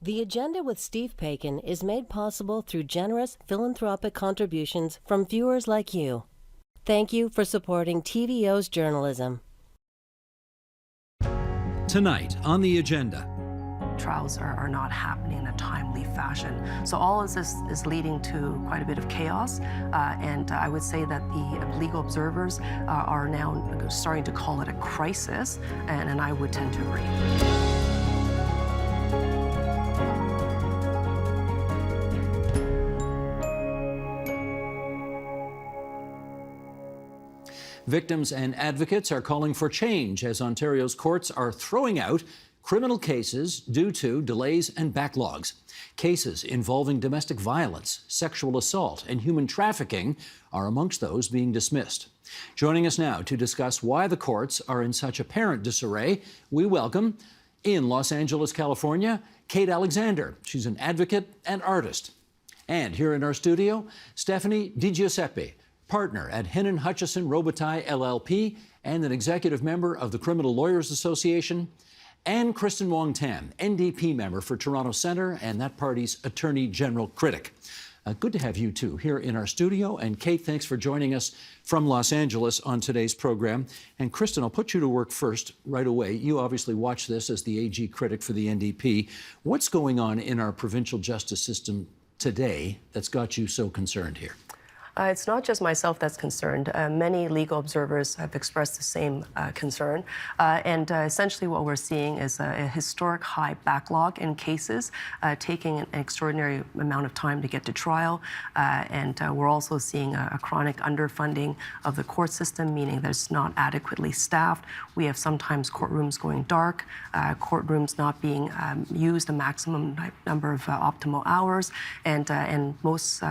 The Agenda with Steve Paikin is made possible through generous philanthropic contributions from viewers like you. Thank you for supporting TVO's journalism. Tonight on The Agenda. Trials are not happening in a timely fashion. So all of this is leading to quite a bit of chaos. And I would say that the legal observers are now starting to call it a crisis, and I would tend to agree. Victims and advocates are calling for change as Ontario's courts are throwing out criminal cases due to delays and backlogs. Cases involving domestic violence, sexual assault, and human trafficking are amongst those being dismissed. Joining us now to discuss why the courts are in such apparent disarray, we welcome, in Los Angeles, California, Kate Alexander. She's an advocate and artist. And here in our studio, Stephanie DiGiuseppe, partner at Hennon Hutchison Robitaille LLP and an executive member of the Criminal Lawyers Association, and Kristen Wong-Tam, NDP member for Toronto Centre and that party's Attorney General critic. Good to have you two here in our studio. And Kate, thanks for joining us from Los Angeles on today's program. And Kristen, I'll put you to work first right away. You obviously watch this as the AG critic for the NDP. What's going on in our provincial justice system today that's got you so concerned here? It's not just myself that's concerned. Many legal observers have expressed the same concern. And essentially what we're seeing is a historic high backlog in cases, taking an extraordinary amount of time to get to trial. And we're also seeing a chronic underfunding of the court system, meaning that it's not adequately staffed. We have sometimes courtrooms going dark, courtrooms not being used a maximum number of optimal hours. And most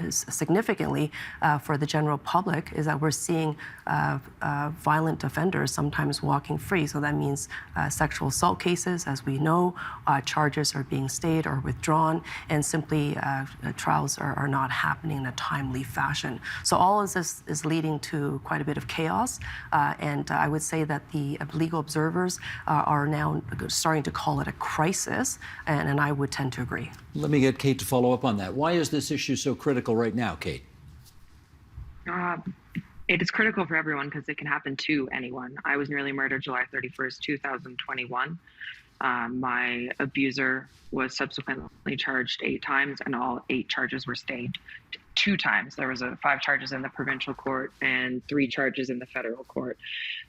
significantly, for the general public is that we're seeing violent offenders sometimes walking free. So that means sexual assault cases, as we know, charges are being stayed or withdrawn, and simply trials are not happening in a timely fashion. So all of this is leading to quite a bit of chaos. And I would say that the legal observers are now starting to call it a crisis, and I would tend to agree. Let me get Kate to follow up on that. Why is this issue so critical right now, Kate? It is critical for everyone because it can happen to anyone. I was nearly murdered July 31st, 2021. My abuser was subsequently charged 8 times, and all 8 charges were stayed 2 times. There was 5 charges in the provincial court and 3 charges in the federal court.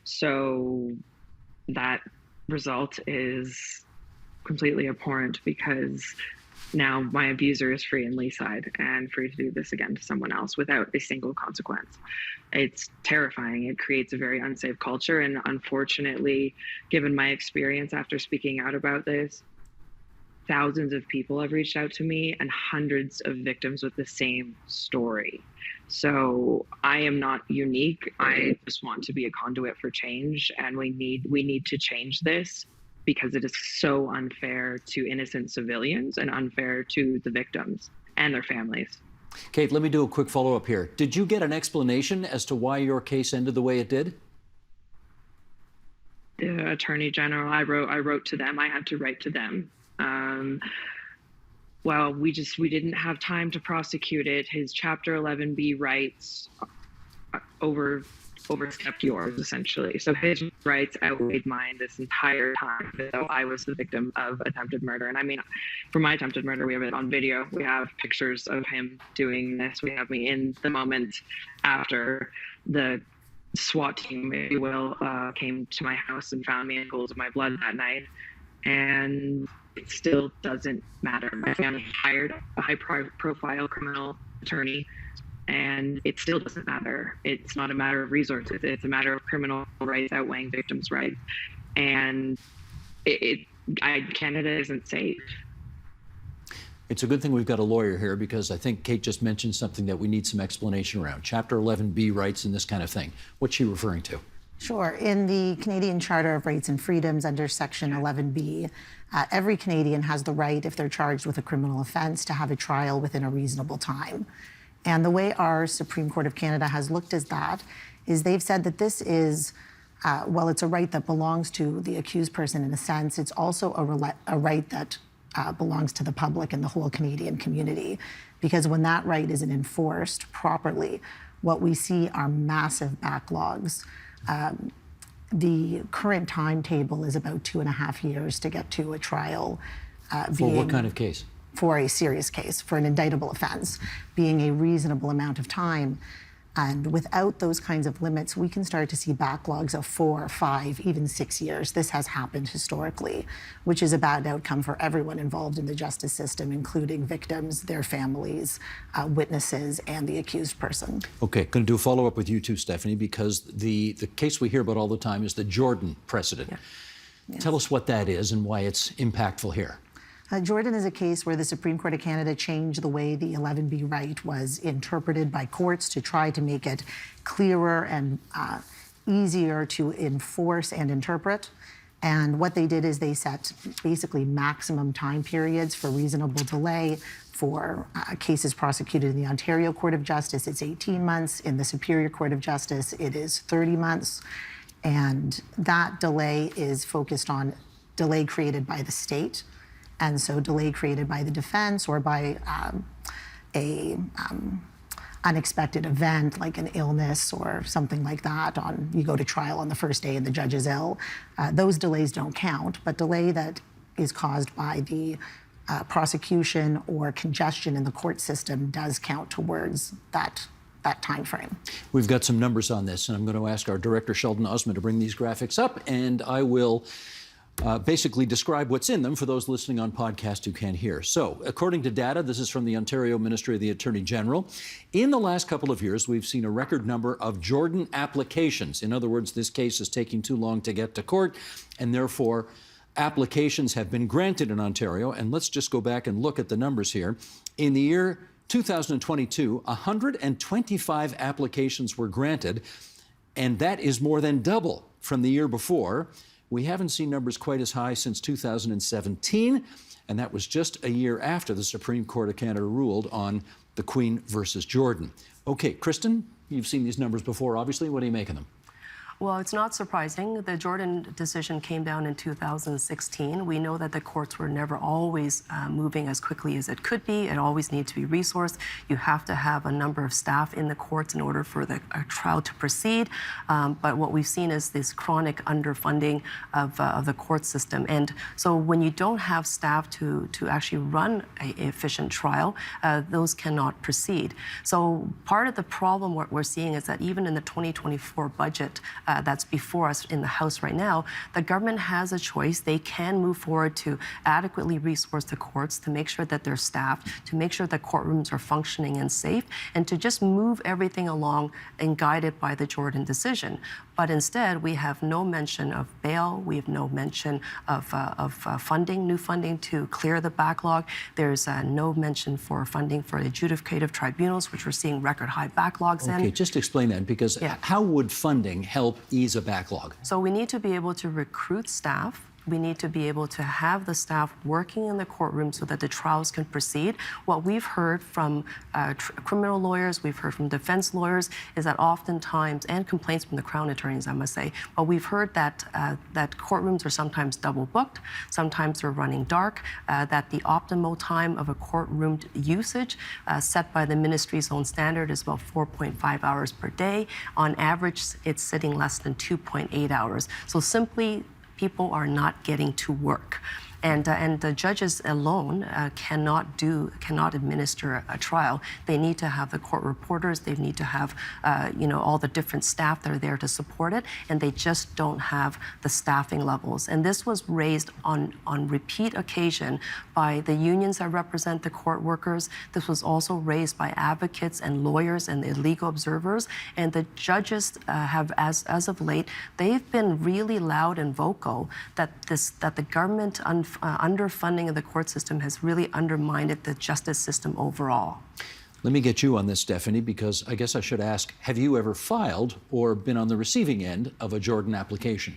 So that result is completely abhorrent because now my abuser is free in Leaside and free to do this again to someone else without a single consequence. It's terrifying. It creates a very unsafe culture. And unfortunately, given my experience after speaking out about this, thousands of people have reached out to me and hundreds of victims with the same story. So I am not unique. I just want to be a conduit for change, and we need to change this, because it is so unfair to innocent civilians and unfair to the victims and their families. Kate, let me do a quick follow-up here. Did you get an explanation as to why your case ended the way it did? The Attorney General, I wrote to them. I had to write to them. Well, we didn't have time to prosecute it. His Chapter 11B rights overstepped yours, essentially. So his rights outweighed mine this entire time, though I was the victim of attempted murder. And I mean, for my attempted murder, we have it on video. We have pictures of him doing this. We have me in the moment after the SWAT team, if you will, came to my house and found me in pools of my blood that night. And it still doesn't matter. My family hired a high-profile criminal attorney, and it still doesn't matter. It's not a matter of resources. It's a matter of criminal rights outweighing victims' rights. And Canada isn't safe. It's a good thing we've got a lawyer here, because I think Kate just mentioned something that we need some explanation around. Chapter 11B rights and this kind of thing. What's she referring to? Sure. In the Canadian Charter of Rights and Freedoms under Section 11B, every Canadian has the right, if they're charged with a criminal offence, to have a trial within a reasonable time. And the way our Supreme Court of Canada has looked at that is they've said that this is, well, it's a right that belongs to the accused person in a sense. It's also a right that belongs to the public and the whole Canadian community. Because when that right isn't enforced properly, what we see are massive backlogs. The current timetable is about 2.5 years to get to a trial. For what kind of case? For a serious case, for an indictable offense, being a reasonable amount of time. And without those kinds of limits, we can start to see backlogs of 4, 5, even 6 years. This has happened historically, which is a bad outcome for everyone involved in the justice system, including victims, their families, witnesses, and the accused person. Okay, going to do a follow-up with you too, Stephanie, because the case we hear about all the time is the Jordan precedent. Yeah. Yes. Tell us what that is and why it's impactful here. Jordan is a case where the Supreme Court of Canada changed the way the 11B right was interpreted by courts to try to make it clearer and easier to enforce and interpret. And what they did is they set basically maximum time periods for reasonable delay. For cases prosecuted in the Ontario Court of Justice, it's 18 months. In the Superior Court of Justice, it is 30 months. And that delay is focused on delay created by the state. And so delay created by the defense or by a unexpected event like an illness or something like that. You go to trial on the first day and the judge is ill. Those delays don't count, but delay that is caused by the prosecution or congestion in the court system does count towards that time frame. We've got some numbers on this, and I'm going to ask our director, Sheldon Osman, to bring these graphics up, and I will basically describe what's in them for those listening on podcast who can't hear. So, according to data, this is from the Ontario Ministry of the Attorney General. In the last couple of years, we've seen a record number of Jordan applications. In other words, this case is taking too long to get to court, and therefore applications have been granted in Ontario. And let's just go back and look at the numbers here. In the year 2022, 125 applications were granted, and that is more than double from the year before. We haven't seen numbers quite as high since 2017, and that was just a year after the Supreme Court of Canada ruled on the Queen versus Jordan. Okay, Kristen, you've seen these numbers before, obviously. What do you make of them? Well, it's not surprising. The Jordan decision came down in 2016. We know that the courts were never always moving as quickly as it could be. It always needs to be resourced. You have to have a number of staff in the courts in order for the trial to proceed. But what we've seen is this chronic underfunding of the court system. And so when you don't have staff to actually run an efficient trial, those cannot proceed. So part of the problem what we're seeing is that even in the 2024 budget, that's before us in the House right now, the government has a choice. They can move forward to adequately resource the courts, to make sure that they're staffed, to make sure that courtrooms are functioning and safe, and to just move everything along and guided by the Jordan decision. But instead, we have no mention of bail. We have no mention of funding, new funding to clear the backlog. There's no mention for funding for adjudicative tribunals, which we're seeing record high backlogs in. Okay, just explain that, because how would funding help ease a backlog? So we need to be able to recruit staff. We need to be able to have the staff working in the courtroom so that the trials can proceed. What we've heard from criminal lawyers, we've heard from defense lawyers, is that oftentimes, and complaints from the Crown attorneys, I must say, but we've heard that that courtrooms are sometimes double booked, sometimes they're running dark, that the optimal time of a courtroom usage set by the ministry's own standard is about 4.5 hours per day. On average, it's sitting less than 2.8 hours. So simply, people are not getting to work. And the judges alone cannot administer a trial. They need to have the court reporters. They need to have, all the different staff that are there to support it. And they just don't have the staffing levels. And this was raised on repeat occasion by the unions that represent the court workers. This was also raised by advocates and lawyers and the legal observers. And the judges have, as of late, they've been really loud and vocal that the government underfunding of the court system has really undermined the justice system overall. Let me get you on this, Stephanie, because I guess I should ask, have you ever filed or been on the receiving end of a Jordan application?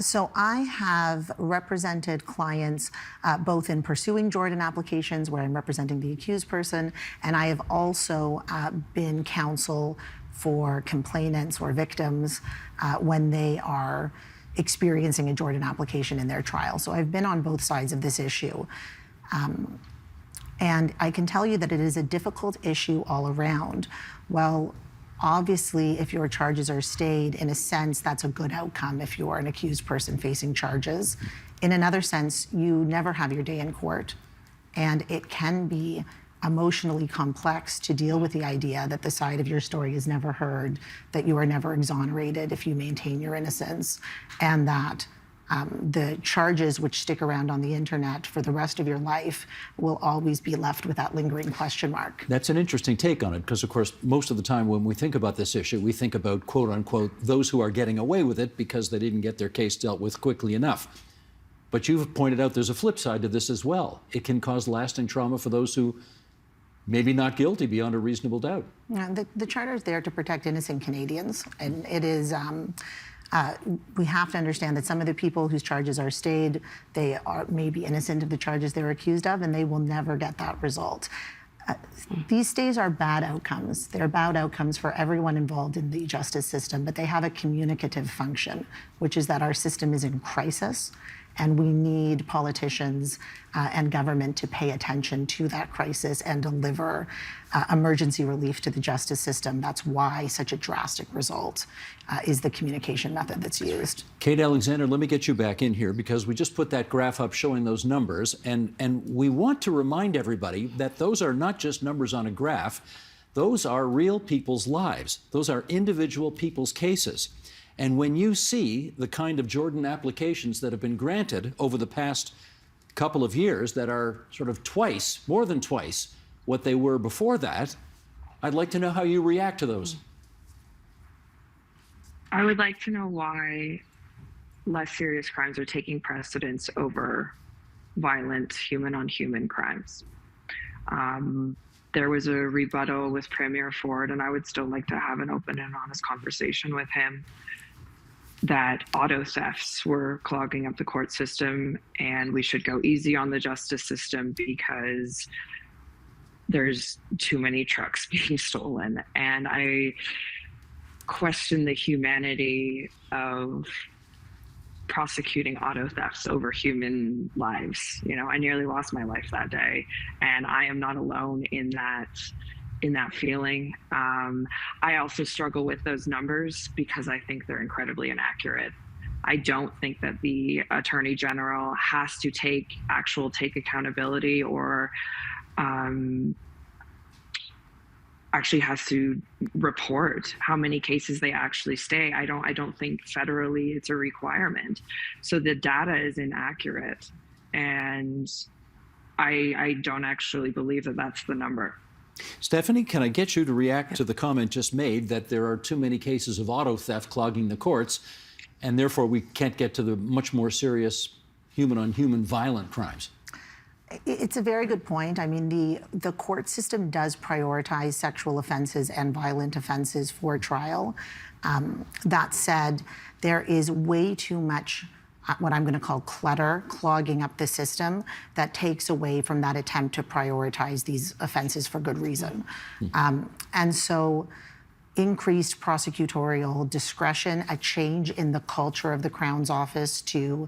So I have represented clients both in pursuing Jordan applications where I'm representing the accused person, and I have also been counsel for complainants or victims when they are experiencing a Jordan application in their trial. So I've been on both sides of this issue. And I can tell you that it is a difficult issue all around. Well, obviously, if your charges are stayed, in a sense, that's a good outcome if you are an accused person facing charges. In another sense, you never have your day in court. And it can be emotionally complex to deal with the idea that the side of your story is never heard, that you are never exonerated if you maintain your innocence, and that the charges which stick around on the internet for the rest of your life will always be left with that lingering question mark. That's an interesting take on it, because, of course, most of the time when we think about this issue, we think about, quote unquote, those who are getting away with it because they didn't get their case dealt with quickly enough. But you've pointed out there's a flip side to this as well. It can cause lasting trauma for those who maybe not guilty beyond a reasonable doubt. The Charter is there to protect innocent Canadians, and it is. We have to understand that some of the people whose charges are stayed, they are maybe innocent of the charges they're accused of, and they will never get that result. These stays are bad outcomes. They're bad outcomes for everyone involved in the justice system, but they have a communicative function, which is that our system is in crisis, and we need politicians and government to pay attention to that crisis and deliver emergency relief to the justice system. That's why such a drastic result is the communication method that's used. Kate Alexander, let me get you back in here, because we just put that graph up showing those numbers, and we want to remind everybody that those are not just numbers on a graph. Those are real people's lives. Those are individual people's cases. And when you see the kind of Jordan applications that have been granted over the past couple of years that are sort of twice, more than twice, what they were before that, I'd like to know how you react to those. I would like to know why less serious crimes are taking precedence over violent human-on-human crimes. There was a rebuttal with Premier Ford, and I would still like to have an open and honest conversation with him, that auto thefts were clogging up the court system and we should go easy on the justice system because there's too many trucks being stolen. And I question the humanity of prosecuting auto thefts over human lives. You know, I nearly lost my life that day, and I am not alone in that feeling. I also struggle with those numbers because I think they're incredibly inaccurate. I don't think that the Attorney General has to take accountability or actually has to report how many cases they actually stay. I don't think federally it's a requirement. So the data is inaccurate, and I don't actually believe that that's the number. Stephanie, can I get you to react to the comment just made that there are too many cases of auto theft clogging the courts, and therefore we can't get to the much more serious human-on-human violent crimes? It's a very good point. I mean, the court system does prioritize sexual offenses and violent offenses for trial. That said, there is way too much what I'm going to call clutter clogging up the system that takes away from that attempt to prioritize these offenses for good reason. And so increased prosecutorial discretion, a change in the culture of the Crown's office to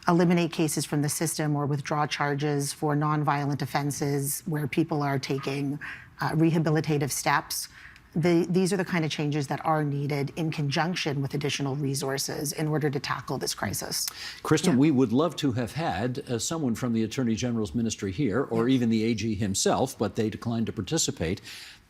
eliminate cases from the system or withdraw charges for nonviolent offenses where people are taking rehabilitative steps. These are the kind of changes that are needed in conjunction with additional resources in order to tackle this crisis. Kristen, we would love to have had someone from the Attorney General's ministry here, or even the AG himself, but they declined to participate.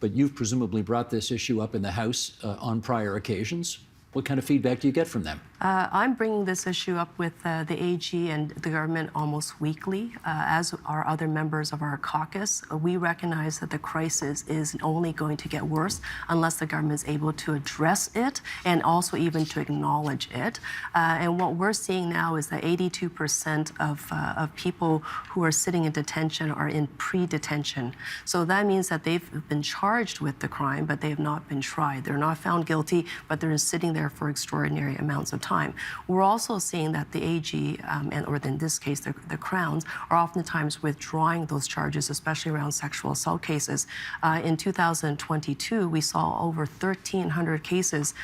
But you've presumably brought this issue up in the House on prior occasions. What kind of feedback do you get from them? I'm bringing this issue up with the AG and the government almost weekly, as are other members of our caucus. We recognize that the crisis is only going to get worse unless the government is able to address it and also even to acknowledge it. And what we're seeing now is that 82% of people who are sitting in detention are in pre-detention. So that means that they've been charged with the crime, but they have not been tried. They're not found guilty, but they're sitting there there for extraordinary amounts of time. We're also seeing that the AG, or in this case, the Crowns, are oftentimes withdrawing those charges, especially around sexual assault cases. In 2022, we saw over 1,300 cases,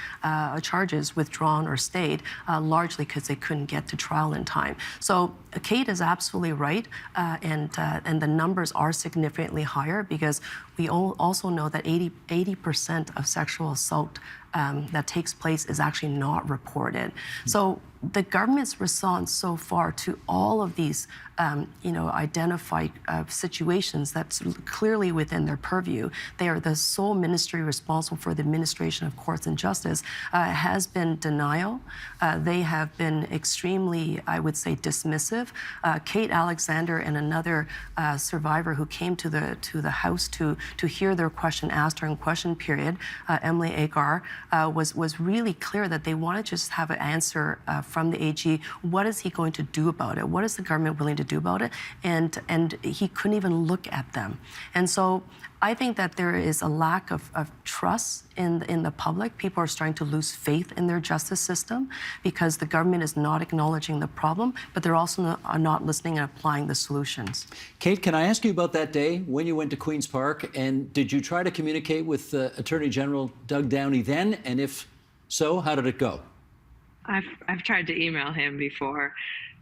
charges withdrawn or stayed, largely because they couldn't get to trial in time. So Kate is absolutely right, and the numbers are significantly higher because we also know that 80% of sexual assault that takes place is actually not reported. So the government's response so far to all of these, identified situations that's clearly within their purview, they are the sole ministry responsible for the administration of courts and justice, has been denial. They have been extremely, I would say, dismissive. Kate Alexander and another survivor who came to the house to hear their question asked during question period, Emily Agar, was really clear that they want to just have an answer from the AG. What is he going to do about it? What is the government willing to do about it? And he couldn't even look at them. And so I think that there is a lack of trust in the public. People are starting to lose faith in their justice system because the government is not acknowledging the problem, but they're also not listening and applying the solutions. Kate, can I ask you about that day when you went to Queen's Park, and did you try to communicate with Attorney General Doug Downey then? And if so, how did it go? I've tried to email him before.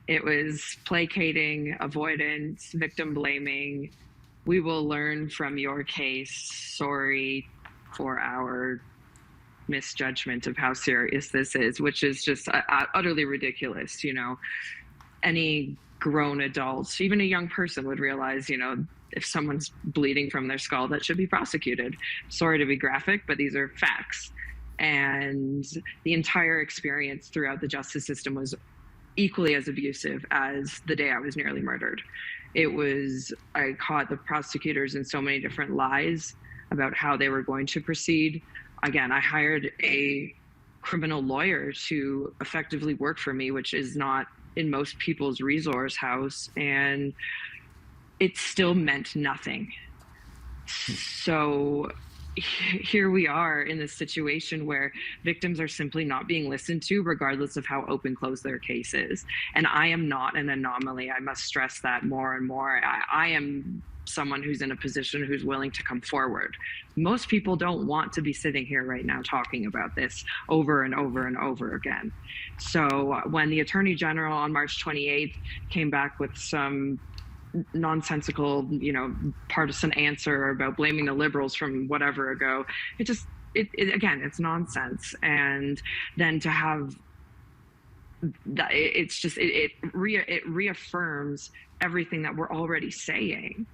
It was placating, avoidance, victim blaming. We will learn from your case. Sorry for our misjudgment of how serious this is, which is just utterly ridiculous. Any grown adult, even a young person, would realize, if someone's bleeding from their skull, that should be prosecuted. Sorry to be graphic, but these are facts. And the entire experience throughout the justice system was equally as abusive as the day I was nearly murdered. I caught the prosecutors in so many different lies about how they were going to proceed. Again, I hired a criminal lawyer to effectively work for me, which is not in most people's resource house, and it still meant nothing. So here we are in this situation where victims are simply not being listened to, regardless of how open close their case is. And I am not an anomaly. I must stress that more and more. I am someone who's in a position who's willing to come forward. Most people don't want to be sitting here right now talking about this over and over and over again. So when the Attorney General on March 28th came back with some nonsensical, partisan answer about blaming the Liberals from whatever ago, again, it's nonsense. And then to have that, it reaffirms everything that we're already saying.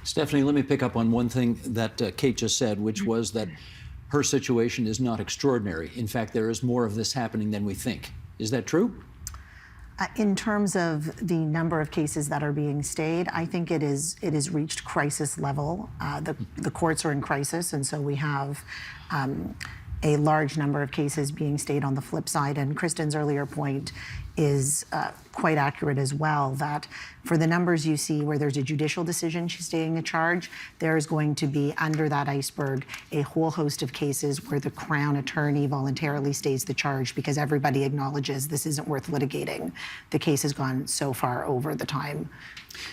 Stephanie, let me pick up on one thing that Kate just said, which was that her situation is not extraordinary. In fact, there is more of this happening than we think. Is that true? In terms of the number of cases that are being stayed, I think it is reached crisis level. The courts are in crisis, and so we have a large number of cases being stayed on the flip side. And Kristen's earlier point is quite accurate as well, that for the numbers you see where there's a judicial decision staying a charge, there is going to be under that iceberg a whole host of cases where the Crown attorney voluntarily stays the charge because everybody acknowledges this isn't worth litigating. The case has gone so far over the time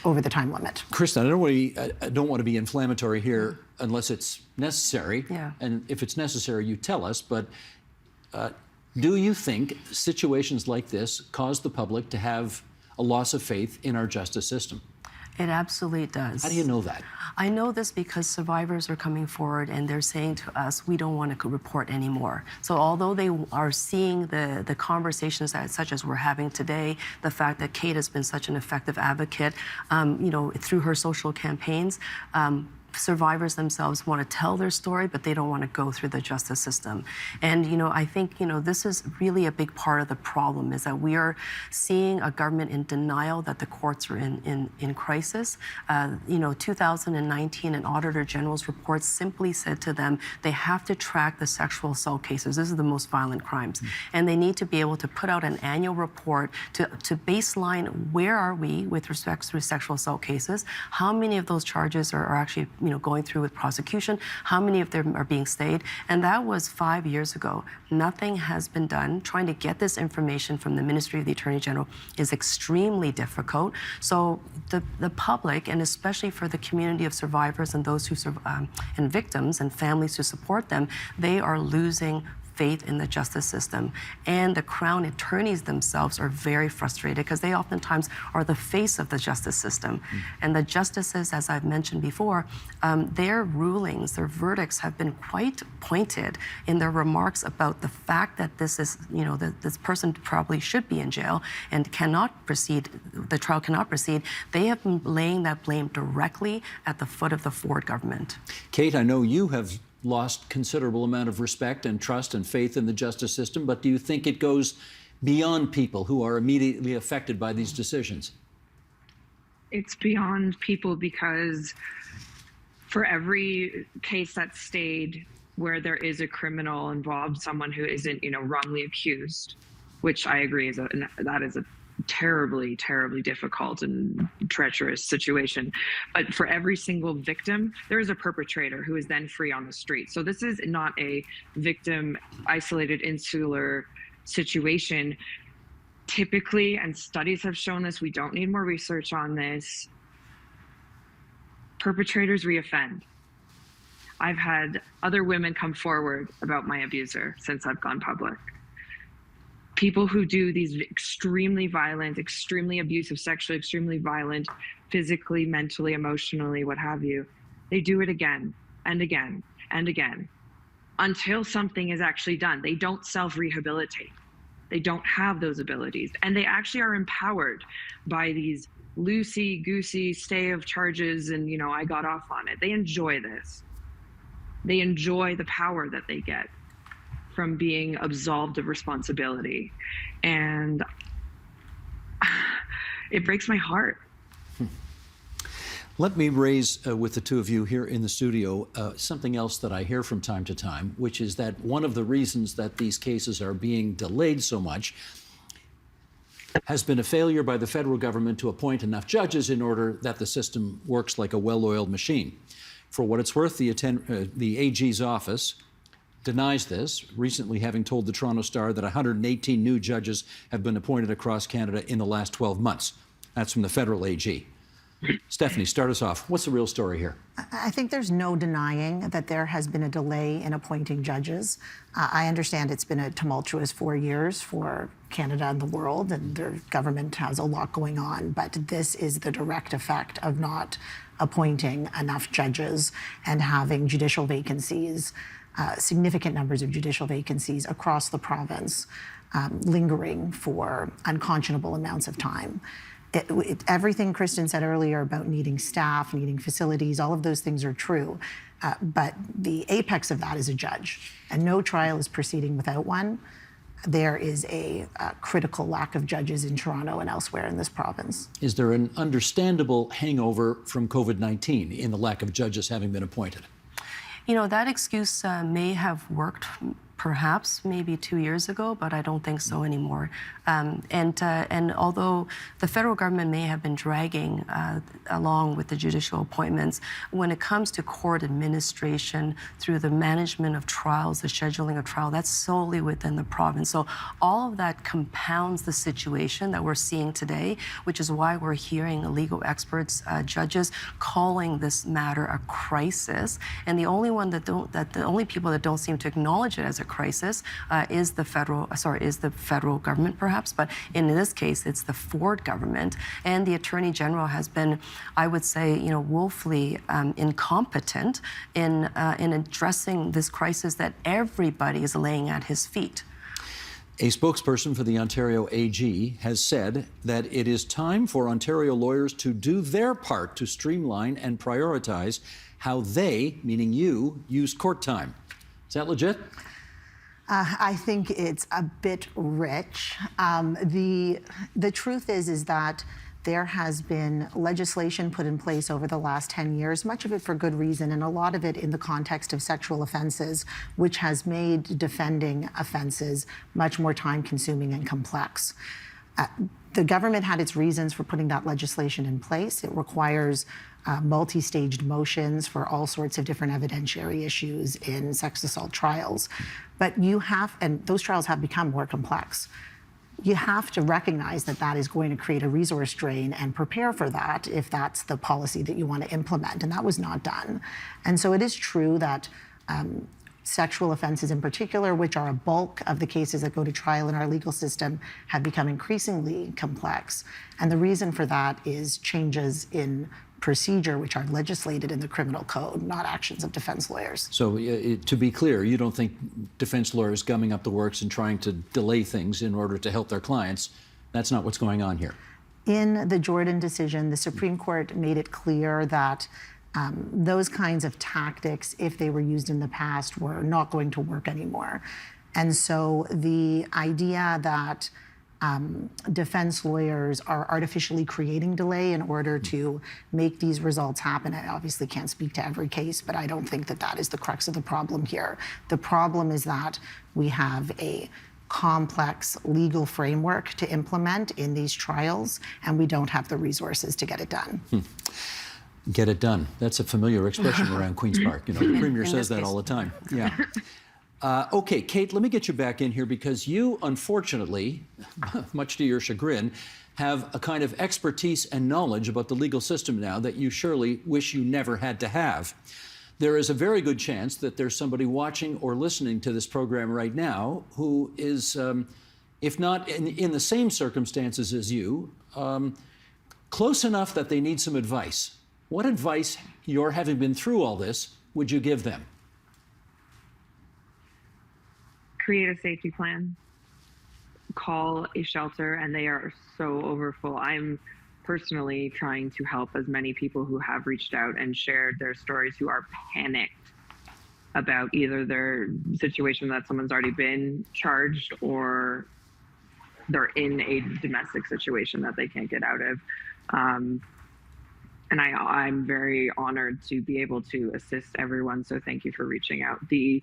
limit. Kristen, I don't want to be inflammatory here unless it's necessary. Yeah. And if it's necessary, you tell us. But do you think situations like this cause the public to have a loss of faith in our justice system? It absolutely does. How do you know that? I know this because survivors are coming forward and they're saying to us, we don't want to report anymore. So although they are seeing the conversations such as we're having today, the fact that Kate has been such an effective advocate, through her social campaigns, survivors themselves want to tell their story, but they don't want to go through the justice system. And, I think, this is really a big part of the problem, is that we are seeing a government in denial that the courts are in crisis. 2019, an Auditor General's report simply said to them, they have to track the sexual assault cases. This is the most violent crimes. And they need to be able to put out an annual report to baseline where are we with respect to sexual assault cases, how many of those charges are actually going through with prosecution, how many of them are being stayed, and that was 5 years ago. Nothing has been done. Trying to get this information from the Ministry of the Attorney General is extremely difficult. So the public, and especially for the community of survivors and those who and victims and families who support them, they are losing faith in the justice system. And the Crown attorneys themselves are very frustrated because they oftentimes are the face of the justice system. And the justices, as I've mentioned before, their rulings, their verdicts have been quite pointed in their remarks about the fact that this is, that this person probably should be in jail and cannot proceed, the trial cannot proceed. They have been laying that blame directly at the foot of the Ford government. Kate, I know you have lost considerable amount of respect and trust and faith in the justice system, but do you think it goes beyond people who are immediately affected by these decisions? It's beyond people because for every case that's stayed where there is a criminal involved, someone who isn't, wrongly accused, which I agree that is a terribly, terribly difficult and treacherous situation. But for every single victim, there is a perpetrator who is then free on the street. So this is not a victim, isolated, insular situation. Typically, and studies have shown this, we don't need more research on this, perpetrators reoffend. I've had other women come forward about my abuser since I've gone public. People who do these extremely violent, extremely abusive, sexually extremely violent, physically, mentally, emotionally, what have you, they do it again and again and again until something is actually done. They don't self-rehabilitate. They don't have those abilities. And they actually are empowered by these loosey-goosey stay of charges and, I got off on it. They enjoy this. They enjoy the power that they get from being absolved of responsibility. And it breaks my heart. Let me raise with the two of you here in the studio something else that I hear from time to time, which is that one of the reasons that these cases are being delayed so much has been a failure by the federal government to appoint enough judges in order that the system works like a well-oiled machine. For what it's worth, the AG's office denies this, recently having told the Toronto Star that 118 new judges have been appointed across Canada in the last 12 months. That's from the federal AG. Stephanie, start us off. What's the real story here? I think there's no denying that there has been a delay in appointing judges. I understand it's been a tumultuous 4 years for Canada and the world, and their government has a lot going on, but this is the direct effect of not appointing enough judges and having judicial vacancies, significant numbers of judicial vacancies across the province, lingering for unconscionable amounts of time. Everything Kristen said earlier about needing staff, needing facilities, all of those things are true. But the apex of that is a judge, and no trial is proceeding without one. There is a critical lack of judges in Toronto and elsewhere in this province. Is there an understandable hangover from COVID-19 in the lack of judges having been appointed? That excuse may have worked perhaps maybe 2 years ago, but I don't think so anymore. And although the federal government may have been dragging along with the judicial appointments, when it comes to court administration through the management of trials, the scheduling of trial, that's solely within the province. So all of that compounds the situation that we're seeing today, which is why we're hearing legal experts, judges calling this matter a crisis. And the only people that don't seem to acknowledge it as a crisis is the federal government, perhaps, but in this case, it's the Ford government, and the Attorney General has been, I would say, woefully incompetent in addressing this crisis that everybody is laying at his feet. A spokesperson for the Ontario AG has said that it is time for Ontario lawyers to do their part to streamline and prioritize how they, meaning you, use court time. Is that legit? I think it's a bit rich. The truth is that there has been legislation put in place over the last 10 years, much of it for good reason, and a lot of it in the context of sexual offenses, which has made defending offenses much more time-consuming and complex. The government had its reasons for putting that legislation in place. It requires multi-staged motions for all sorts of different evidentiary issues in sex assault trials. But and those trials have become more complex. You have to recognize that that is going to create a resource drain and prepare for that if that's the policy that you want to implement. And that was not done. And so it is true that sexual offenses in particular, which are a bulk of the cases that go to trial in our legal system, have become increasingly complex. And the reason for that is changes in procedure, which are legislated in the criminal code, not actions of defense lawyers. So to be clear, you don't think defense lawyers gumming up the works and trying to delay things in order to help their clients, that's not what's going on here? In the Jordan decision, the Supreme Court made it clear that those kinds of tactics, if they were used in the past, were not going to work anymore. And so the idea that defense lawyers are artificially creating delay in order to make these results happen. I obviously can't speak to every case, but I don't think that that is the crux of the problem here. The problem is that we have a complex legal framework to implement in these trials, and we don't have the resources to get it done. Get it done. That's a familiar expression around Queen's Park. You know, the Premier says that all the time. Yeah. Okay, Kate, let me get you back in here because you, unfortunately, much to your chagrin, have a kind of expertise and knowledge about the legal system now that you surely wish you never had to have. There is a very good chance that there's somebody watching or listening to this program right now who is, if not in the same circumstances as you, close enough that they need some advice. What advice, you're having been through all this, would you give them? Create a safety plan. Call a shelter, and they are so overfull. I'm personally trying to help as many people who have reached out and shared their stories who are panicked about either their situation that someone's already been charged or they're in a domestic situation that they can't get out of. And I'm very honored to be able to assist everyone. So thank you for reaching out. The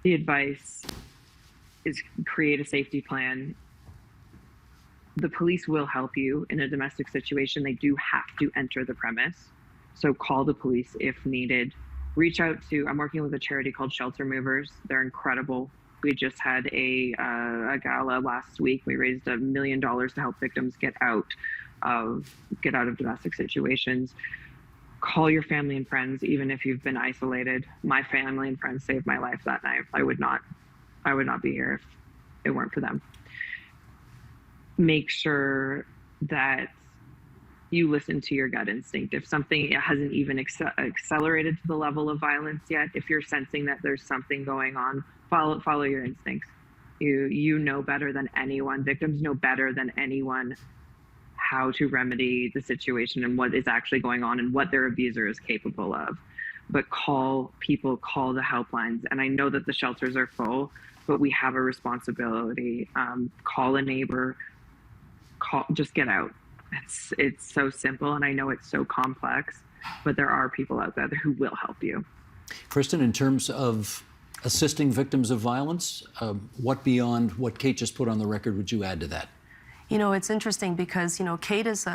advice is create a safety plan. The police will help you in a domestic situation. They do have to enter the premise. So call the police if needed. Reach out to, I'm working with a charity called Shelter Movers. They're incredible. We just had a gala last week. We raised $1 million to help victims get out of domestic situations. Call your family and friends, even if you've been isolated. My family and friends saved my life that night. I would not be here if it weren't for them. Make sure that you listen to your gut instinct. If something hasn't even accelerated to the level of violence yet, if you're sensing that there's something going on, follow your instincts. You know better than anyone. Victims know better than anyone how to remedy the situation and what is actually going on and what their abuser is capable of. But call people, call the helplines. And I know that the shelters are full, but we have a responsibility. Call a neighbor, just get out. It's so simple, and I know it's so complex, but there are people out there who will help you. Kristen, in terms of assisting victims of violence, what beyond what Kate just put on the record would you add to that? You know, it's interesting because, you know, Kate is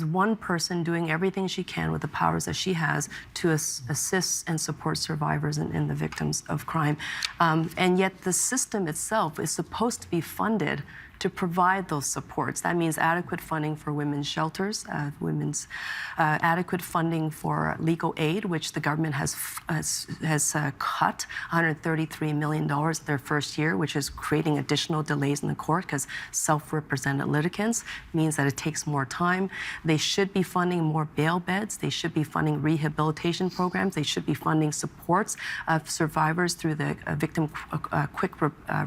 one person doing everything she can with the powers that she has to assist and support survivors and the victims of crime. And yet the system itself is supposed to be funded to provide those supports. That means adequate funding for women's shelters, adequate funding for legal aid, which the government has cut $133 million their first year, which is creating additional delays in the court because self-represented litigants means that it takes more time. They should be funding more bail beds. They should be funding rehabilitation programs. They should be funding supports of survivors through the Victim Quick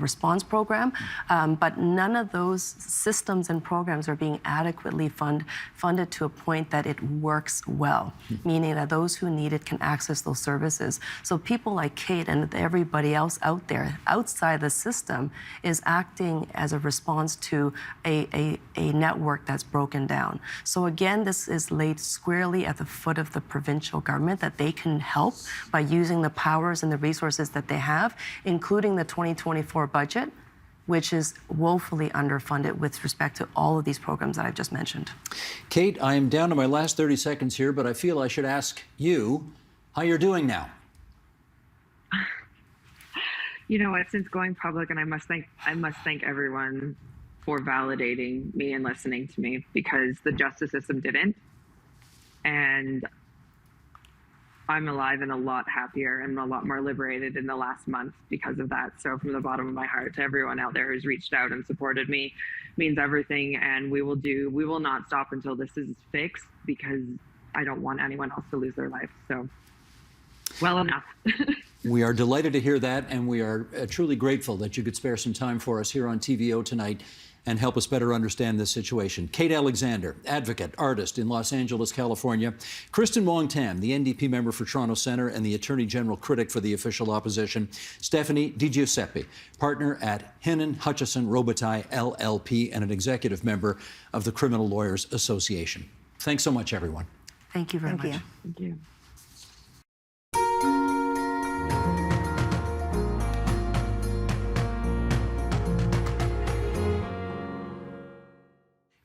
Response Program. But none of those systems and programs are being adequately funded to a point that it works well, meaning that those who need it can access those services. So people like Kate and everybody else out there outside the system is acting as a response to a network that's broken down. So again, this is laid squarely at the foot of the provincial government that they can help by using the powers and the resources that they have, including the 2024 budget, which is woefully underfunded with respect to all of these programs that I've just mentioned. Kate, I am down to my last 30 seconds here, but I feel I should ask you how you're doing now. You know what? Since going public, and I must thank everyone for validating me and listening to me, because the justice system didn't, and I'm alive and a lot happier and a lot more liberated in the last month because of that. So from the bottom of my heart to everyone out there who's reached out and supported me, means everything. And we will not stop until this is fixed, because I don't want anyone else to lose their life. So well enough. We are delighted to hear that, and we are truly grateful that you could spare some time for us here on TVO tonight and help us better understand this situation. Kate Alexander, advocate, artist in Los Angeles, California. Kristen Wong-Tam, the NDP member for Toronto Centre and the Attorney General critic for the official opposition. Stephanie DiGiuseppe, partner at Hinnon Hutchison Robitaille LLP and an executive member of the Criminal Lawyers Association. Thanks so much, everyone. Thank you very much. Thank you.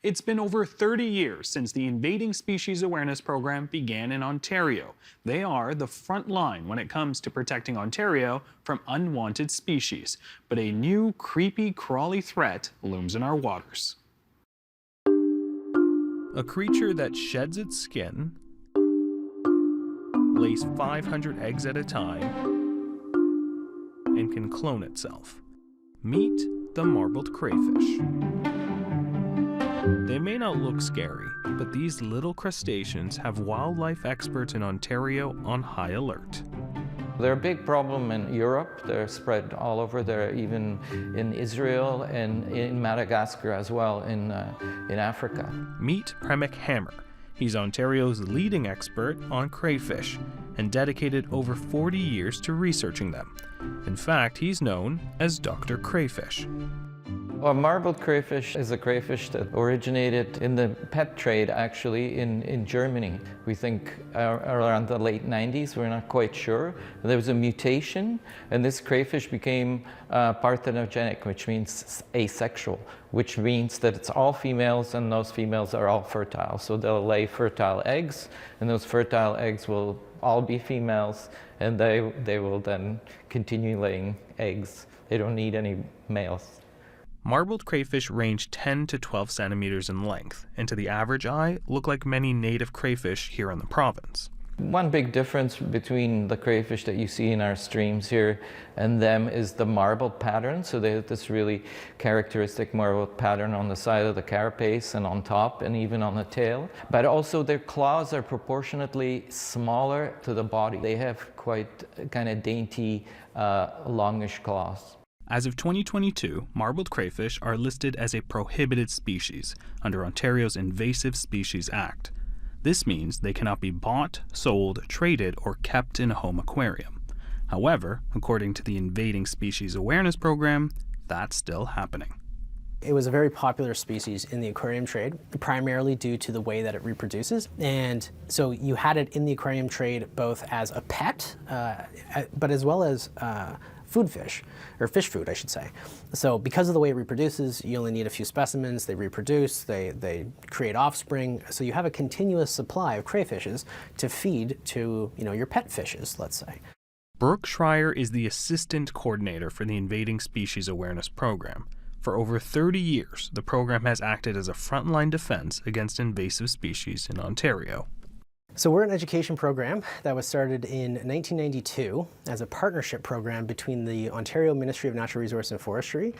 It's been over 30 years since the Invading Species Awareness Program began in Ontario. They are the front line when it comes to protecting Ontario from unwanted species. But a new creepy, crawly threat looms in our waters. A creature that sheds its skin, lays 500 eggs at a time, and can clone itself. Meet the marbled crayfish. They may not look scary, but these little crustaceans have wildlife experts in Ontario on high alert. They're a big problem in Europe. They're spread all over. They're even in Israel and in Madagascar as well, in Africa. Meet Premick Hammer. He's Ontario's leading expert on crayfish and dedicated over 40 years to researching them. In fact, he's known as Dr. Crayfish. A marbled crayfish is a crayfish that originated in the pet trade, actually, in Germany. We think around the late 90s, we're not quite sure. There was a mutation, and this crayfish became parthenogenic, which means asexual, which means that it's all females, and those females are all fertile. So they'll lay fertile eggs, and those fertile eggs will all be females, and they will then continue laying eggs. They don't need any males. Marbled crayfish range 10 to 12 centimeters in length, and to the average eye look like many native crayfish here in the province. One big difference between the crayfish that you see in our streams here and them is the marbled pattern. So they have this really characteristic marbled pattern on the side of the carapace and on top and even on the tail. But also their claws are proportionately smaller to the body. They have quite kind of dainty, longish claws. As of 2022, marbled crayfish are listed as a prohibited species under Ontario's Invasive Species Act. This means they cannot be bought, sold, traded, or kept in a home aquarium. However, according to the Invading Species Awareness Program, that's still happening. It was a very popular species in the aquarium trade, primarily due to the way that it reproduces. And so you had it in the aquarium trade both as a pet, but as well as food fish, or fish food, I should say. So because of the way it reproduces, you only need a few specimens, they reproduce, they create offspring, so you have a continuous supply of crayfishes to feed to, your pet fishes, let's say. Brooke Schreier is the assistant coordinator for the Invading Species Awareness Program. For over 30 years, the program has acted as a frontline defense against invasive species in Ontario. So we're an education program that was started in 1992 as a partnership program between the Ontario Ministry of Natural Resources and Forestry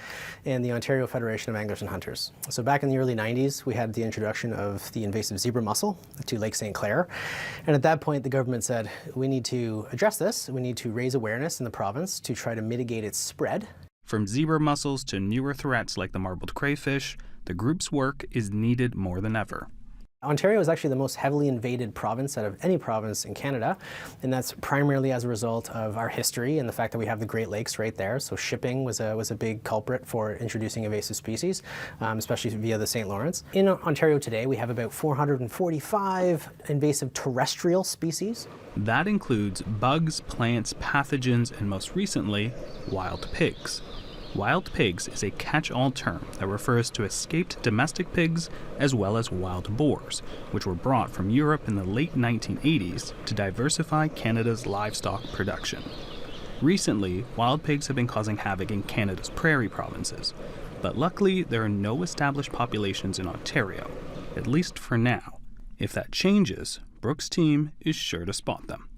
and the Ontario Federation of Anglers and Hunters. So back in the early 90s, we had the introduction of the invasive zebra mussel to Lake St. Clair. And at that point, the government said, we need to address this. We need to raise awareness in the province to try to mitigate its spread. From zebra mussels to newer threats like the marbled crayfish, the group's work is needed more than ever. Ontario is actually the most heavily invaded province out of any province in Canada, and that's primarily as a result of our history and the fact that we have the Great Lakes right there. So shipping was a big culprit for introducing invasive species, especially via the St. Lawrence. In Ontario today, we have about 445 invasive terrestrial species. That includes bugs, plants, pathogens, and most recently, wild pigs. Wild pigs is a catch-all term that refers to escaped domestic pigs as well as wild boars, which were brought from Europe in the late 1980s to diversify Canada's livestock production. Recently, wild pigs have been causing havoc in Canada's prairie provinces, but luckily there are no established populations in Ontario, at least for now. If that changes, Brooke's team is sure to spot them.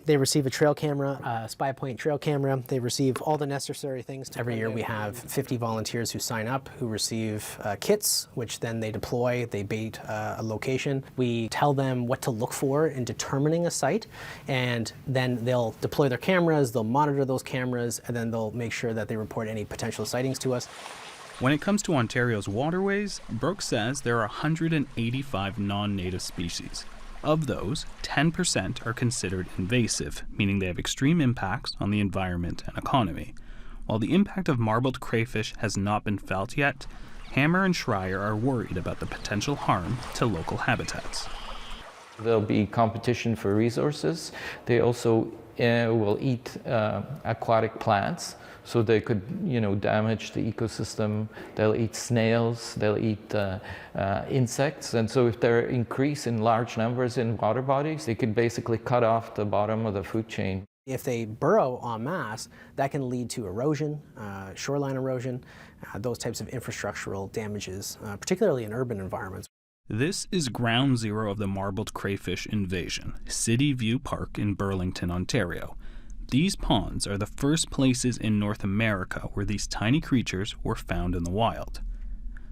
They receive a trail camera, a spy point trail camera. They receive all the necessary things. Every year we have 50 volunteers who sign up, who receive kits, which then they deploy. They bait a location. We tell them what to look for in determining a site, and then they'll deploy their cameras, they'll monitor those cameras, and then they'll make sure that they report any potential sightings to us. When it comes to Ontario's waterways, Brooke says there are 185 non-native species. Of those, 10% are considered invasive, meaning they have extreme impacts on the environment and economy. While the impact of marbled crayfish has not been felt yet, Hammer and Schreier are worried about the potential harm to local habitats. There'll be competition for resources. They also will eat aquatic plants, so they could, damage the ecosystem. They'll eat snails, they'll eat insects, and so if they're increased in large numbers in water bodies, they could basically cut off the bottom of the food chain. If they burrow en masse, that can lead to erosion, shoreline erosion, those types of infrastructural damages, particularly in urban environments. This is ground zero of the marbled crayfish invasion, City View Park in Burlington, Ontario. These ponds are the first places in North America where these tiny creatures were found in the wild.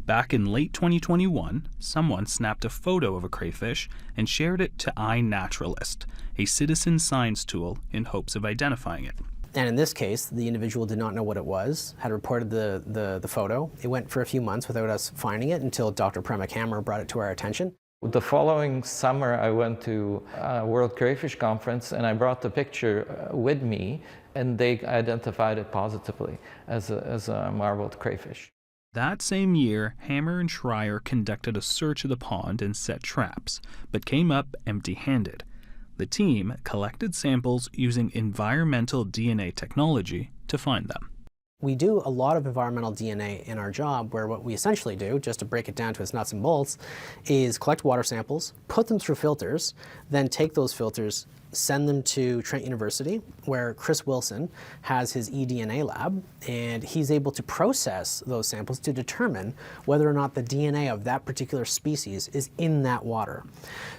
Back in late 2021, someone snapped a photo of a crayfish and shared it to iNaturalist, a citizen science tool, in hopes of identifying it. And in this case, the individual did not know what it was, had reported the photo. It went for a few months without us finding it until Dr. Premak Hammer brought it to our attention. The following summer, I went to a World Crayfish Conference and I brought the picture with me, and they identified it positively as a marbled crayfish. That same year, Hammer and Schreier conducted a search of the pond and set traps, but came up empty-handed. The team collected samples using environmental DNA technology to find them. We do a lot of environmental DNA in our job, where what we essentially do, just to break it down to its nuts and bolts, is collect water samples, put them through filters, then take those filters, send them to Trent University, where Chris Wilson has his eDNA lab, and he's able to process those samples to determine whether or not the DNA of that particular species is in that water.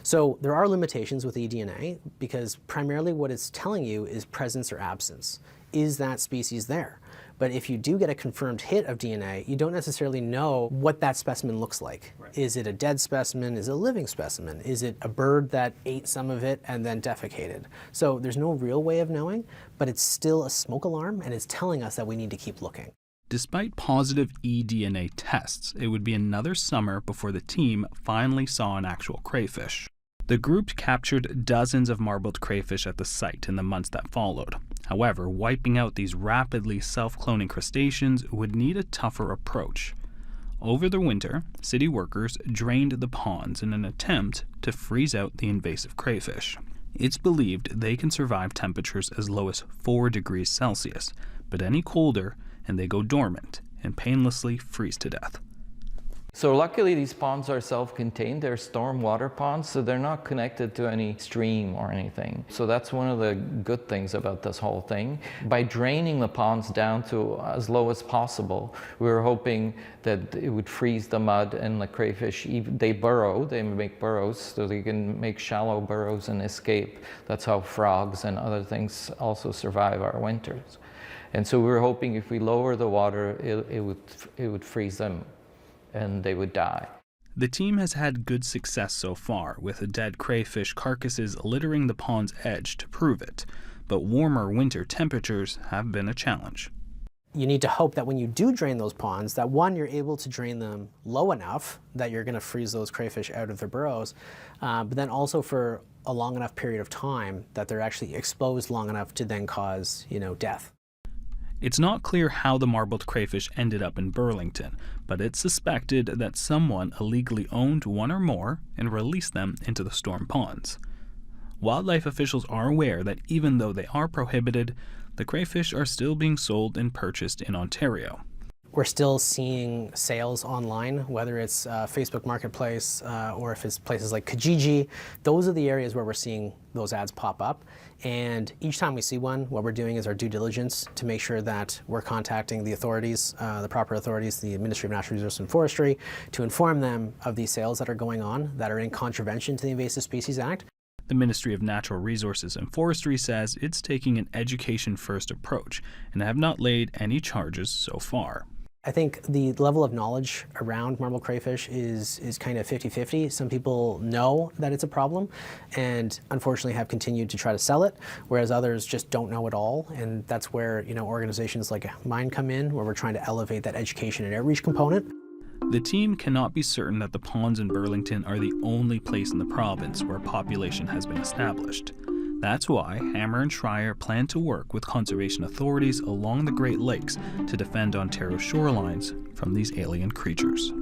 So there are limitations with eDNA, because primarily what it's telling you is presence or absence. Is that species there? But if you do get a confirmed hit of DNA, you don't necessarily know what that specimen looks like. Right. Is it a dead specimen? Is it a living specimen? Is it a bird that ate some of it and then defecated? So there's no real way of knowing, but it's still a smoke alarm, and it's telling us that we need to keep looking. Despite positive eDNA tests, it would be another summer before the team finally saw an actual crayfish. The group captured dozens of marbled crayfish at the site in the months that followed. However, wiping out these rapidly self-cloning crustaceans would need a tougher approach. Over the winter, city workers drained the ponds in an attempt to freeze out the invasive crayfish. It's believed they can survive temperatures as low as 4 degrees Celsius, but any colder and they go dormant and painlessly freeze to death. So luckily these ponds are self-contained. They're storm water ponds, so they're not connected to any stream or anything. So that's one of the good things about this whole thing. By draining the ponds down to as low as possible, we were hoping that it would freeze the mud, and the crayfish, they burrow, they make burrows, so they can make shallow burrows and escape. That's how frogs and other things also survive our winters. And so we were hoping if we lower the water, it would freeze them and they would die. The team has had good success so far, with dead crayfish carcasses littering the pond's edge to prove it, but warmer winter temperatures have been a challenge. You need to hope that when you do drain those ponds, that one, you're able to drain them low enough that you're going to freeze those crayfish out of their burrows, but then also for a long enough period of time that they're actually exposed long enough to then cause, death. It's not clear how the marbled crayfish ended up in Burlington, but it's suspected that someone illegally owned one or more and released them into the storm ponds. Wildlife officials are aware that even though they are prohibited, the crayfish are still being sold and purchased in Ontario. We're still seeing sales online, whether it's Facebook Marketplace or if it's places like Kijiji. Those are the areas where we're seeing those ads pop up. And each time we see one, what we're doing is our due diligence to make sure that we're contacting the authorities, the proper authorities, the Ministry of Natural Resources and Forestry, to inform them of these sales that are going on that are in contravention to the Invasive Species Act. The Ministry of Natural Resources and Forestry says it's taking an education-first approach and have not laid any charges so far. I think the level of knowledge around marbled crayfish is kind of 50-50. Some people know that it's a problem and unfortunately have continued to try to sell it, whereas others just don't know at all. And that's where, organizations like mine come in, where we're trying to elevate that education and outreach component. The team cannot be certain that the ponds in Burlington are the only place in the province where population has been established. That's why Hammer and Schreier plan to work with conservation authorities along the Great Lakes to defend Ontario's shorelines from these alien creatures.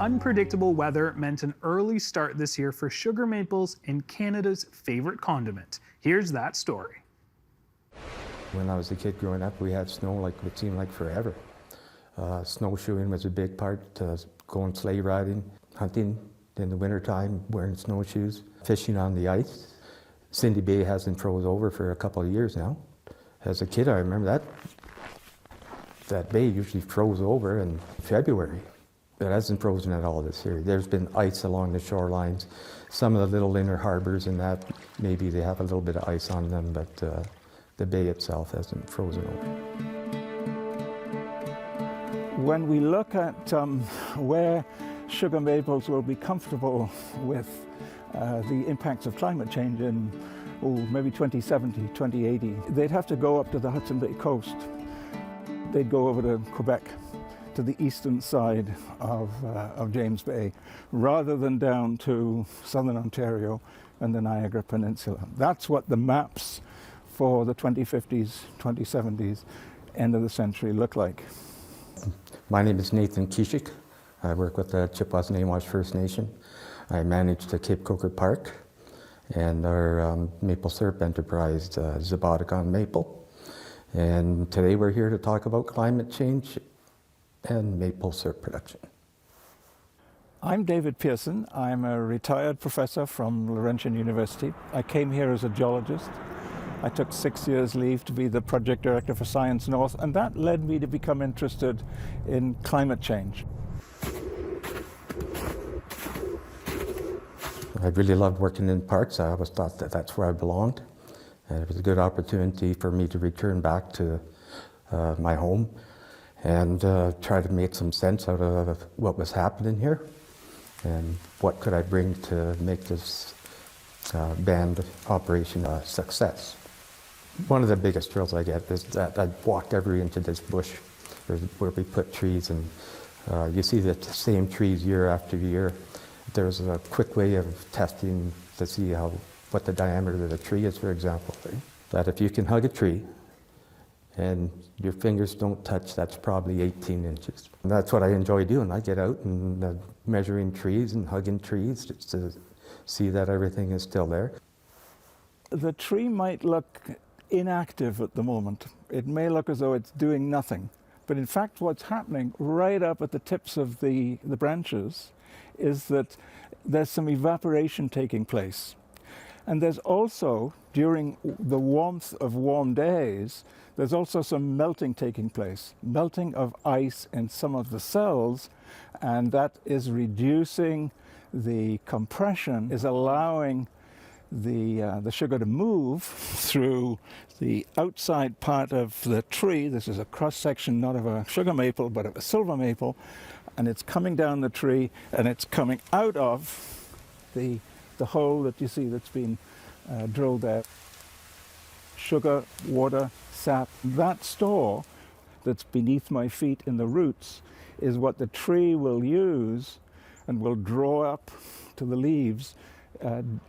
Unpredictable weather meant an early start this year for sugar maples and Canada's favorite condiment. Here's that story. When I was a kid growing up, we had snow like it seemed like forever. Snowshoeing was a big part, going sleigh riding, hunting in the wintertime, wearing snowshoes, fishing on the ice. Cindy Bay hasn't froze over for a couple of years now. As a kid, I remember that bay usually froze over in February. It hasn't frozen at all this year. There's been ice along the shorelines. Some of the little inner harbors and that, maybe they have a little bit of ice on them, but the bay itself hasn't frozen over. When we look at where sugar maples will be comfortable with the impacts of climate change in maybe 2070, 2080, they'd have to go up to the Hudson Bay coast. They'd go over to Quebec, to the eastern side of James Bay, rather than down to southern Ontario and the Niagara Peninsula. That's what the maps for the 2050s, 2070s, end of the century look like. My name is Nathan Kishik. I work with the Chippewas-Nawash First Nation. I manage the Cape Coker Park and our maple syrup enterprise, Zaboticon Maple. And today we're here to talk about climate change and maple syrup production. I'm David Pearson. I'm a retired professor from Laurentian University. I came here as a geologist. I took 6 years leave to be the project director for Science North, and that led me to become interested in climate change. I really loved working in parks. I always thought that that's where I belonged. And it was a good opportunity for me to return back to my home and try to make some sense out of what was happening here and what could I bring to make this band operation a success. One of the biggest thrills I get is that I walked every inch of this bush where we put trees, and you see the same trees year after year. There's a quick way of testing to see what the diameter of the tree is, for example. That if you can hug a tree and your fingers don't touch, that's probably 18 inches. And that's what I enjoy doing. I get out and measuring trees and hugging trees just to see that everything is still there. The tree might look inactive at the moment. It may look as though it's doing nothing. But in fact, what's happening right up at the tips of the branches is that there's some evaporation taking place. And there's also, during the warmth of warm days, there's also some melting taking place, melting of ice in some of the cells, and that is reducing the compression, is allowing the sugar to move through the outside part of the tree. This is a cross-section not of a sugar maple, but of a silver maple, and it's coming down the tree, and it's coming out of the hole that you see that's been drilled there. Sugar, water, sap. That store that's beneath my feet in the roots is what the tree will use and will draw up to the leaves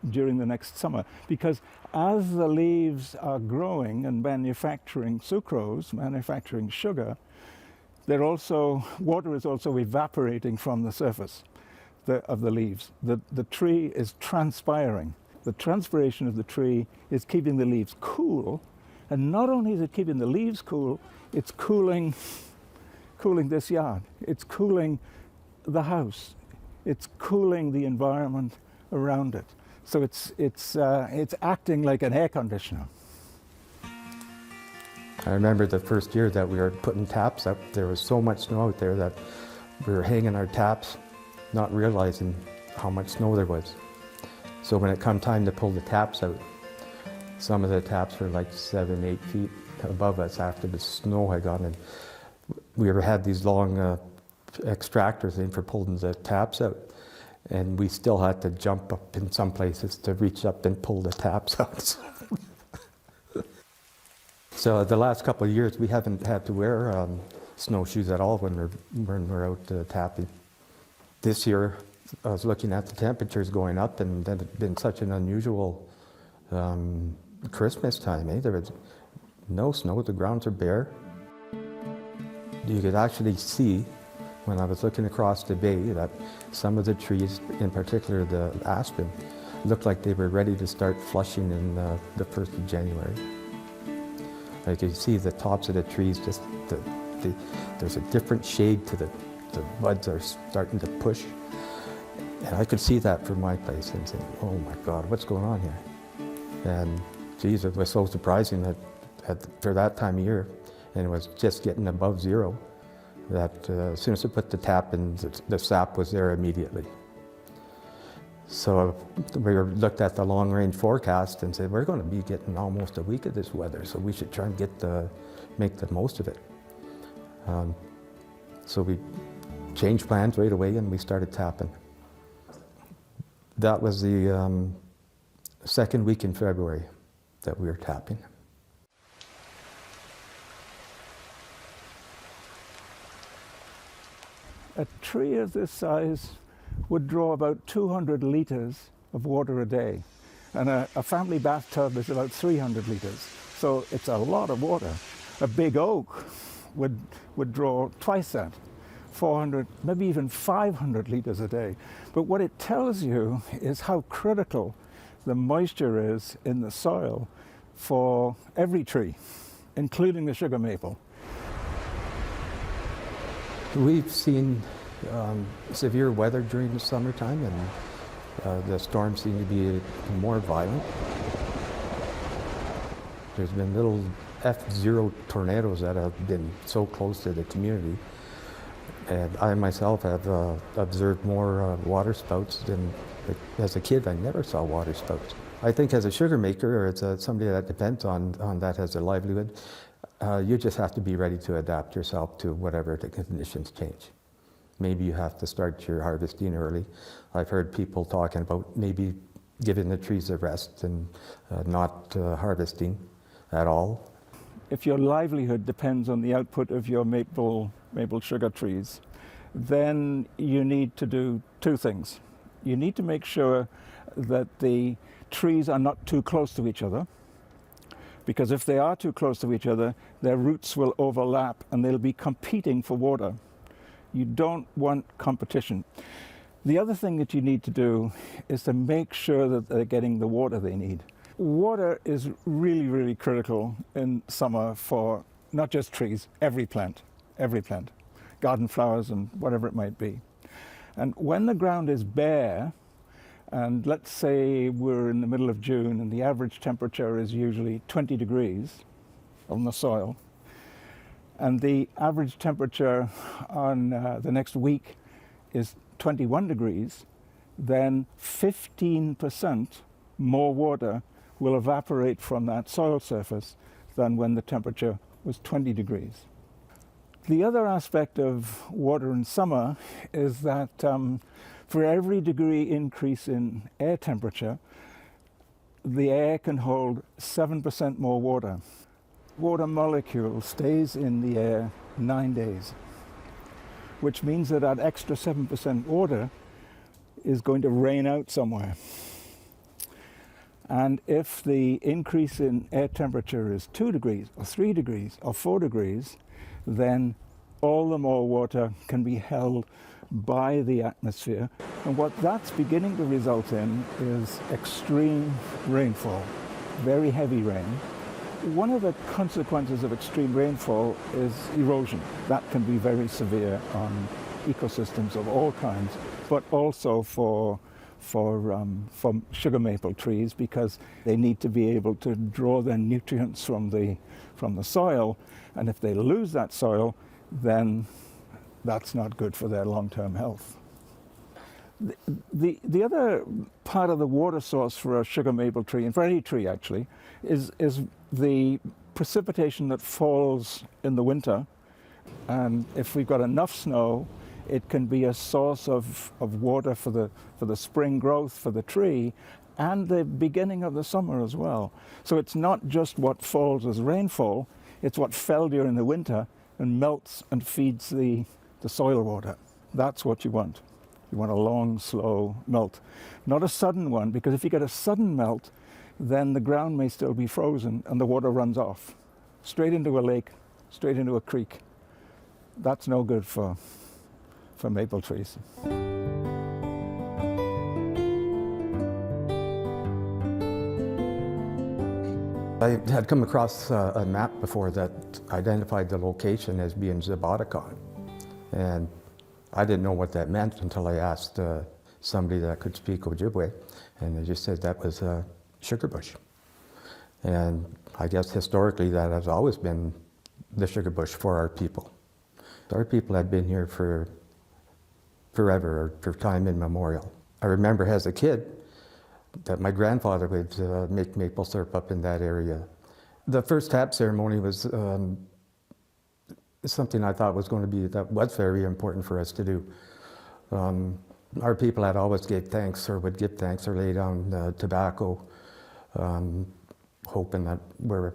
during the next summer. Because as the leaves are growing and manufacturing sucrose, manufacturing sugar, Water is also evaporating from the surface of the leaves. The tree is transpiring. The transpiration of the tree is keeping the leaves cool, and not only is it keeping the leaves cool, it's cooling this yard. It's cooling the house. It's cooling the environment around it. So it's acting like an air conditioner. I remember the first year that we were putting taps up, there was so much snow out there that we were hanging our taps, not realizing how much snow there was. So when it come time to pull the taps out, some of the taps were like 7, 8 feet above us after the snow had gone in. We had these long extractors in for pulling the taps out, and we still had to jump up in some places to reach up and pull the taps out. So the last couple of years, we haven't had to wear snowshoes at all when we're out tapping. This year, I was looking at the temperatures going up, and then it's been such an unusual Christmas time. There was no snow, the grounds are bare. You could actually see, when I was looking across the bay, that some of the trees, in particular the aspen, looked like they were ready to start flushing in the 1st of January. You can see the tops of the trees, just there's a different shade to the buds are starting to push. And I could see that from my place and saying, oh my God, what's going on here? And geez, it was so surprising that for that time of year, and it was just getting above zero, that as soon as I put the tap in, the sap was there immediately. So we looked at the long-range forecast and said, we're going to be getting almost a week of this weather, so we should try and make the most of it. So we changed plans right away and we started tapping. That was the second week in February that we were tapping. A tree of this size would draw about 200 litres of water a day. And a family bathtub is about 300 litres. So it's a lot of water. A big oak would draw twice that, 400, maybe even 500 litres a day. But what it tells you is how critical the moisture is in the soil for every tree, including the sugar maple. We've seen severe weather during the summertime, and the storms seem to be more violent. There's been little F0 tornadoes that have been so close to the community. And I myself have observed more water spouts than, as a kid, I never saw water spouts. I think as a sugar maker, or as somebody that depends on that as a livelihood, you just have to be ready to adapt yourself to whatever the conditions change. Maybe you have to start your harvesting early. I've heard people talking about maybe giving the trees a rest and not harvesting at all. If your livelihood depends on the output of your maple sugar trees, then you need to do two things. You need to make sure that the trees are not too close to each other, because if they are too close to each other, their roots will overlap and they'll be competing for water. You don't want competition. The other thing that you need to do is to make sure that they're getting the water they need. Water is really, really critical in summer for not just trees, every plant, garden flowers and whatever it might be. And when the ground is bare, and let's say we're in the middle of June and the average temperature is usually 20 degrees on the soil, and the average temperature on the next week is 21 degrees, then 15% more water will evaporate from that soil surface than when the temperature was 20 degrees. The other aspect of water in summer is that for every degree increase in air temperature, the air can hold 7% more water. Water molecule stays in the air 9 days, which means that that extra 7% water is going to rain out somewhere. And if the increase in air temperature is 2 degrees or 3 degrees or 4 degrees, then all the more water can be held by the atmosphere. And what that's beginning to result in is extreme rainfall, very heavy rain. One of the consequences of extreme rainfall is erosion. That can be very severe on ecosystems of all kinds, but also for sugar maple trees, because they need to be able to draw their nutrients from the soil, and if they lose that soil, then that's not good for their long-term health. The other part of the water source for a sugar maple tree, and for any tree actually, is the precipitation that falls in the winter. And if we've got enough snow, it can be a source of water for the spring growth for the tree and the beginning of the summer as well. So it's not just what falls as rainfall, it's what fell during the winter and melts and feeds the soil water. That's what you want. You want a long, slow melt. Not a sudden one, because if you get a sudden melt, then the ground may still be frozen and the water runs off. Straight into a lake, straight into a creek. That's no good for maple trees. I had come across a map before that identified the location as being Zaboticon. And I didn't know what that meant until I asked somebody that could speak Ojibwe, and they just said that was a sugar bush. And I guess historically that has always been the sugar bush for our people. Our people had been here for forever, or for time immemorial. I remember as a kid that my grandfather would make maple syrup up in that area. The first tap ceremony was something I thought was was very important for us to do. Our people had always gave thanks, or would give thanks, or lay down tobacco, hoping that we're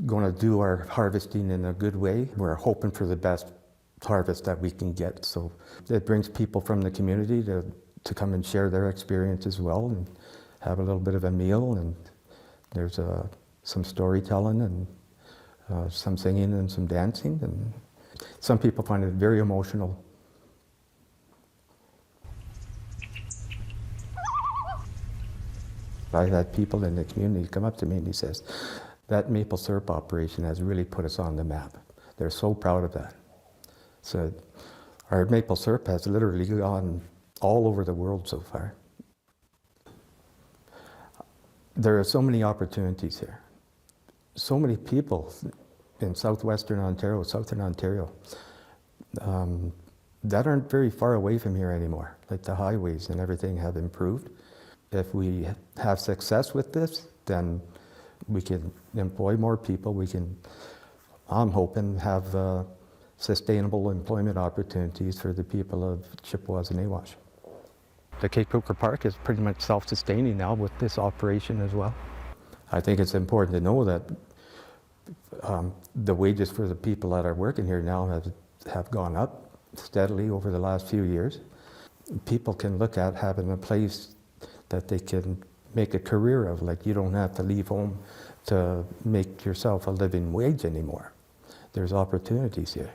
going to do our harvesting in a good way. We're hoping for the best harvest that we can get. So it brings people from the community to come and share their experience as well, and have a little bit of a meal, and there's some storytelling and some singing and some dancing, and some people find it very emotional. I had people in the community come up to me and he says, that maple syrup operation has really put us on the map. They're so proud of that. So our maple syrup has literally gone all over the world so far. There are so many opportunities here. So many people in southwestern Ontario, southern Ontario, that aren't very far away from here anymore. Like the highways and everything have improved. If we have success with this, then we can employ more people. We can, I'm hoping, have sustainable employment opportunities for the people of Chippewas and Awash. The Cape Coker Park is pretty much self-sustaining now with this operation as well. I think it's important to know that the wages for the people that are working here now have gone up steadily over the last few years. People can look at having a place that they can make a career of. Like, you don't have to leave home to make yourself a living wage anymore. There's opportunities here.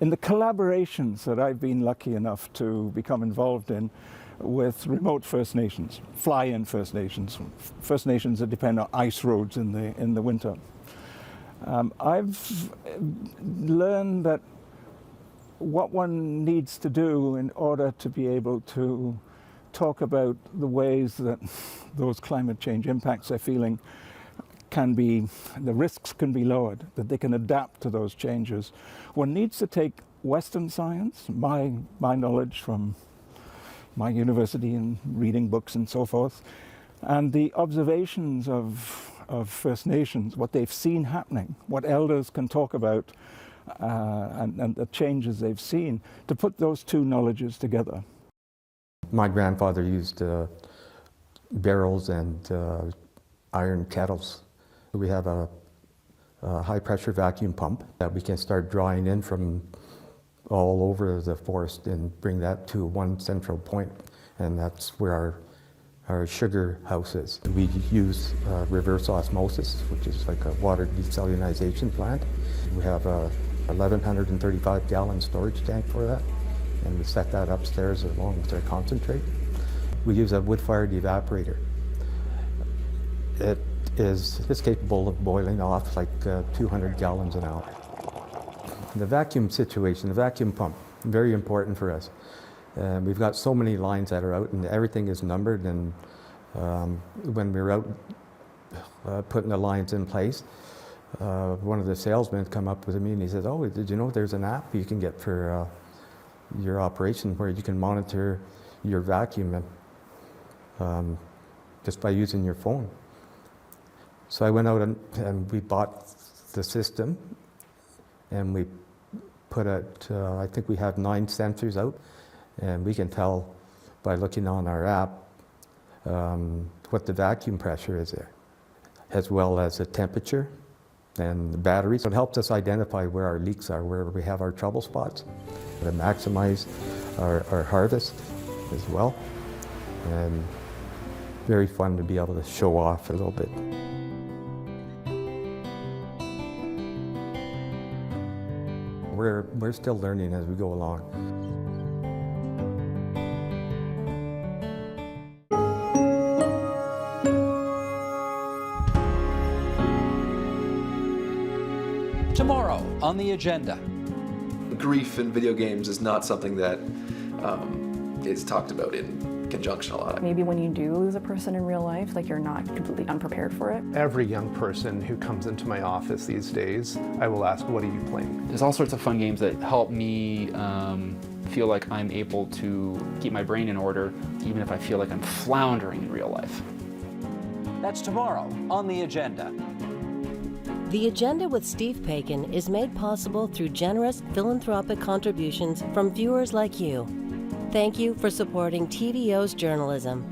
In the collaborations that I've been lucky enough to become involved in with remote First Nations, fly-in First Nations that depend on ice roads in the winter, I've learned that what one needs to do in order to be able to talk about the ways that those climate change impacts they're feeling the risks can be lowered, that they can adapt to those changes. One needs to take Western science, my knowledge from my university and reading books and so forth, and the observations of First Nations, what they've seen happening, what elders can talk about, and the changes they've seen, to put those two knowledges together. My grandfather used barrels and iron kettles. We have a high pressure vacuum pump that we can start drawing in from all over the forest and bring that to one central point, and that's where our sugar house is. We use reverse osmosis, which is like a water desalinization plant. We have a 1,135 gallon storage tank for that, and we set that upstairs along with our concentrate. We use a wood-fired evaporator. It's capable of boiling off like 200 gallons an hour. The vacuum situation, the vacuum pump, very important for us. We've got so many lines that are out, and everything is numbered, and when we're out putting the lines in place, one of the salesmen come up with me and he says, "Oh, did you know there's an app you can get for your operation where you can monitor your vacuum just by using your phone?" So I went out and we bought the system, and we put it, I think we have 9 sensors out, and we can tell by looking on our app what the vacuum pressure is there, as well as the temperature and the battery. So it helps us identify where our leaks are, where we have our trouble spots, to maximize our harvest as well. And very fun to be able to show off a little bit. We're still learning as we go along. Tomorrow on the agenda. Grief in video games is not something that is talked about in conjunction a lot. Maybe when you do lose a person in real life, like you're not completely unprepared for it. Every young person who comes into my office these days, I will ask, what are you playing? There's all sorts of fun games that help me feel like I'm able to keep my brain in order, even if I feel like I'm floundering in real life. That's tomorrow on the agenda. The Agenda with Steve Paikin is made possible through generous philanthropic contributions from viewers like you. Thank you for supporting TVO's journalism.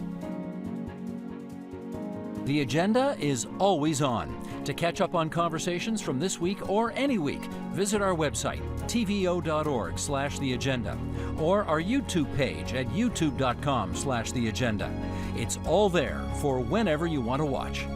The agenda is always on. To catch up on conversations from this week or any week, visit our website, tvo.org/theagenda, or our YouTube page at youtube.com/theagenda. It's all there for whenever you want to watch.